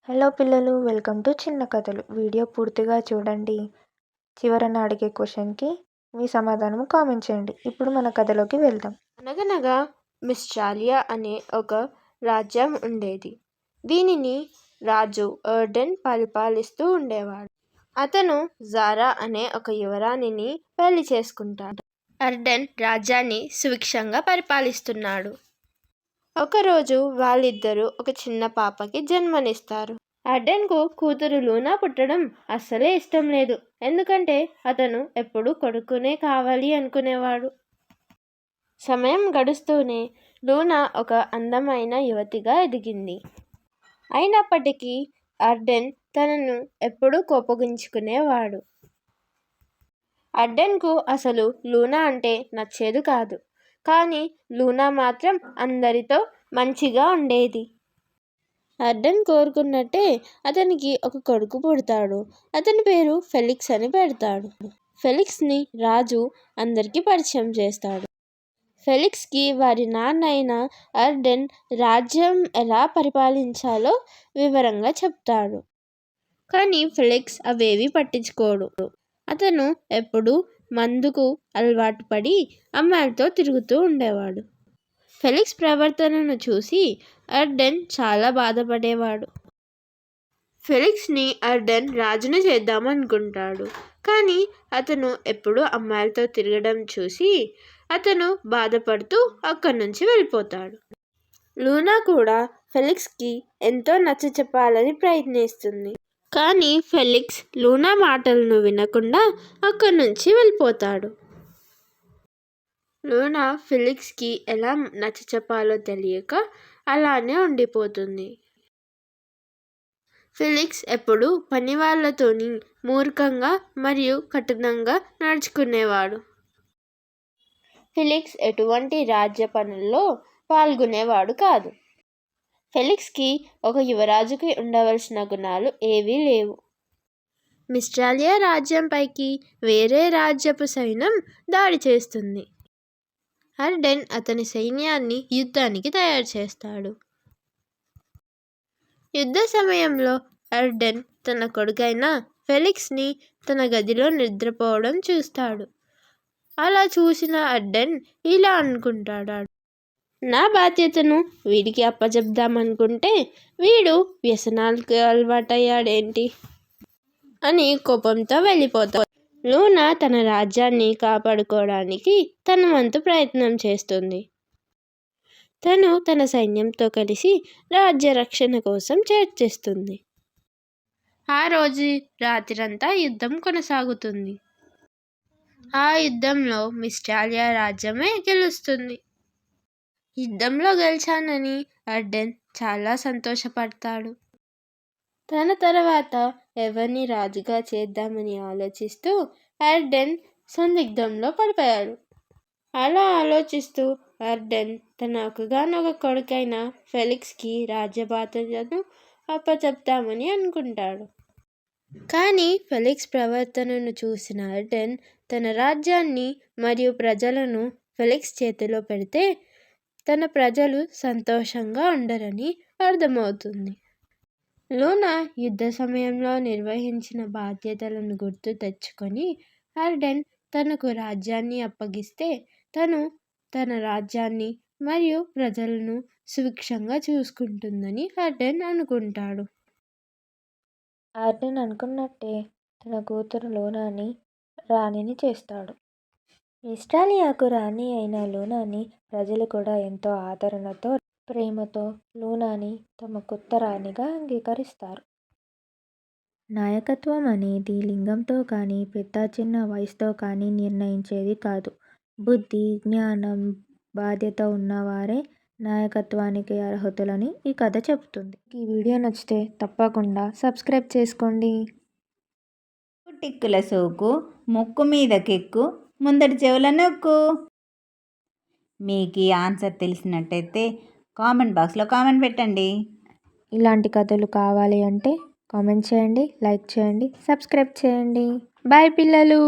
Hello పిల్లలు, welcome to చిన్న కథలు. వీడియో పూర్తిగా చూడండి. చివరన అడిగే క్వశ్చన్కి మీ సమాధానం కామెంట్ చేయండి. ఇప్పుడు మన కథలోకి వెళ్దాం. అనగనగా మిస్ట్రాలియా అనే ఒక రాజ్యం ఉండేది. దీనిని రాజు ఎర్డెన్ పరిపాలిస్తూ ఉండేవాడు. అతను జారా అనే ఒక యువరాణిని పెళ్లి చేసుకుంటాడు. ఎర్డెన్ రాజ్యాన్ని సుభిక్షంగా పరిపాలిస్తున్నాడు. ఒకరోజు వాళ్ళిద్దరూ ఒక చిన్న పాపకి జన్మనిస్తారు. ఎర్డెన్కు కూతురు లూనా పుట్టడం అస్సలే ఇష్టం లేదు. ఎందుకంటే అతను ఎప్పుడూ కొడుకునే కావాలి అనుకునేవాడు. సమయం గడుస్తూనే లూనా ఒక అందమైన యువతిగా ఎదిగింది. అయినప్పటికీ ఎర్డెన్ తనను ఎప్పుడూ కోపగించుకునేవాడు. ఎర్డెన్కు అసలు లూనా అంటే నచ్చేది కాదు. కానీ లూనా మాత్రం అందరితో మంచిగా ఉండేది. ఎర్డెన్ కోరుకున్నట్టే అతనికి ఒక కొడుకు పుడతాడు. అతని పేరు ఫెలిక్స్ అని పెడతాడు. ఫెలిక్స్ని రాజు అందరికీ పరిచయం చేస్తాడు. ఫెలిక్స్కి వారి నాన్న అయిన ఎర్డెన్ రాజ్యం ఎలా పరిపాలించాలో వివరంగా చెప్తాడు. కానీ ఫెలిక్స్ అవేవీ పట్టించుకోడు. అతను ఎప్పుడూ మందుకు అలవాటు పడి అమ్మాయిలతో తిరుగుతూ ఉండేవాడు. ఫెలిక్స్ ప్రవర్తనను చూసి ఎర్డెన్ చాలా బాధపడేవాడు. ఫెలిక్స్ని ఎర్డెన్ రాజును చేద్దామనుకుంటాడు. కానీ అతను ఎప్పుడూ అమ్మాయిలతో తిరగడం చూసి అతను బాధపడుతూ అక్కడి నుంచి వెళ్ళిపోతాడు. లూనా కూడా ఫెలిక్స్కి ఎంతో నచ్చచెప్పాలని ప్రయత్నిస్తుంది. కానీ ఫెలిక్స్ లూనా మాటలను వినకుండా అక్కడి నుంచి వెళ్ళిపోతాడు. లూనా ఫెలిక్స్కి ఎలా నచ్చచెప్పాలో తెలియక అలానే ఉండిపోతుంది. ఫెలిక్స్ ఎప్పుడూ పనివాళ్లతోని మూర్ఖంగా మరియు కఠినంగా నడుచుకునేవాడు. ఫెలిక్స్ ఎటువంటి రాజ్య పనుల్లో పాల్గొనేవాడు కాదు. ఫెలిక్స్కి ఒక యువరాజుకి ఉండవలసిన గుణాలు ఏవీ లేవు. మిస్ట్రాలియా రాజ్యంపైకి వేరే రాజ్యపు సైన్యం దాడి చేస్తుంది. ఎర్డెన్ అతని సైన్యాన్ని యుద్ధానికి తయారు చేస్తాడు. యుద్ధ సమయంలో ఎర్డెన్ తన కొడుకైన ఫెలిక్స్ని తన గదిలో నిద్రపోవడం చూస్తాడు. అలా చూసిన ఎర్డెన్ ఇలా అనుకుంటాడు, నా బాధ్యతను వీడికి అప్పచెప్దామనుకుంటే వీడు వ్యసనాలకు అలవాటయ్యాడేంటి అని కోపంతో వెళ్ళిపోతాడు. లూనా తన రాజ్యాన్ని కాపాడుకోవడానికి తన వంతు ప్రయత్నం చేస్తుంది. తను తన సైన్యంతో కలిసి రాజ్య రక్షణ కోసం చర్చిస్తుంది. ఆ రోజు రాత్రంతా యుద్ధం కొనసాగుతుంది. ఆ యుద్ధంలో మిస్ట్రాలియా రాజ్యమే గెలుస్తుంది. యుద్ధంలో గెలిచానని ఎర్డెన్ చాలా సంతోషపడతాడు. తన తర్వాత ఎవరిని రాజుగా చేద్దామని ఆలోచిస్తూ ఎర్డెన్ సందిగ్ధంలో పడిపోయాడు. అలా ఆలోచిస్తూ ఎర్డెన్ తన ఒకగానొక కొడుకైన ఫెలిక్స్కి రాజ్య బాధ్యతను అప్పచెప్తామని అనుకుంటాడు. కానీ ఫెలిక్స్ ప్రవర్తనను చూసిన ఎర్డెన్ తన రాజ్యాన్ని మరియు ప్రజలను ఫెలిక్స్ చేతిలో పెడితే తన ప్రజలు సంతోషంగా ఉండరని అర్థమవుతుంది. లూనా యుద్ధ సమయంలో నిర్వహించిన బాధ్యతలను గుర్తు తెచ్చుకొని ఎర్డెన్ తనకు రాజ్యాన్ని అప్పగిస్తే తను తన రాజ్యాన్ని మరియు ప్రజలను సుభిక్షంగా చూసుకుంటుందని ఎర్డెన్ అనుకుంటాడు. ఎర్డెన్ అనుకున్నట్టే తన కూతురు లూనాని రాణిని చేస్తాడు. మిస్ట్రాలియాకు రాణి అయిన లూనాని ప్రజలు కూడా ఎంతో ఆదరణతో ప్రేమతో లూనాని తమ కొత్త రాణిగా అంగీకరిస్తారు. నాయకత్వం అనేది లింగంతో కానీ పెద్ద చిన్న వయసుతో కానీ నిర్ణయించేది కాదు. బుద్ధి, జ్ఞానం, బాధ్యత ఉన్నవారే నాయకత్వానికి అర్హులని ఈ కథ చెబుతుంది. ఈ వీడియో నచ్చితే తప్పకుండా సబ్స్క్రైబ్ చేసుకోండి. టిక్కుల సోకు ముక్కు మీదకెక్కు ముందటి చెవుల నొక్కు. మీకు ఈ ఆన్సర్ తెలిసినట్టయితే కామెంట్ బాక్స్లో కామెంట్ పెట్టండి. ఇలాంటి కథలు కావాలి అంటే కామెంట్ చేయండి, లైక్ చేయండి, సబ్స్క్రైబ్ చేయండి. బాయ్ పిల్లలు.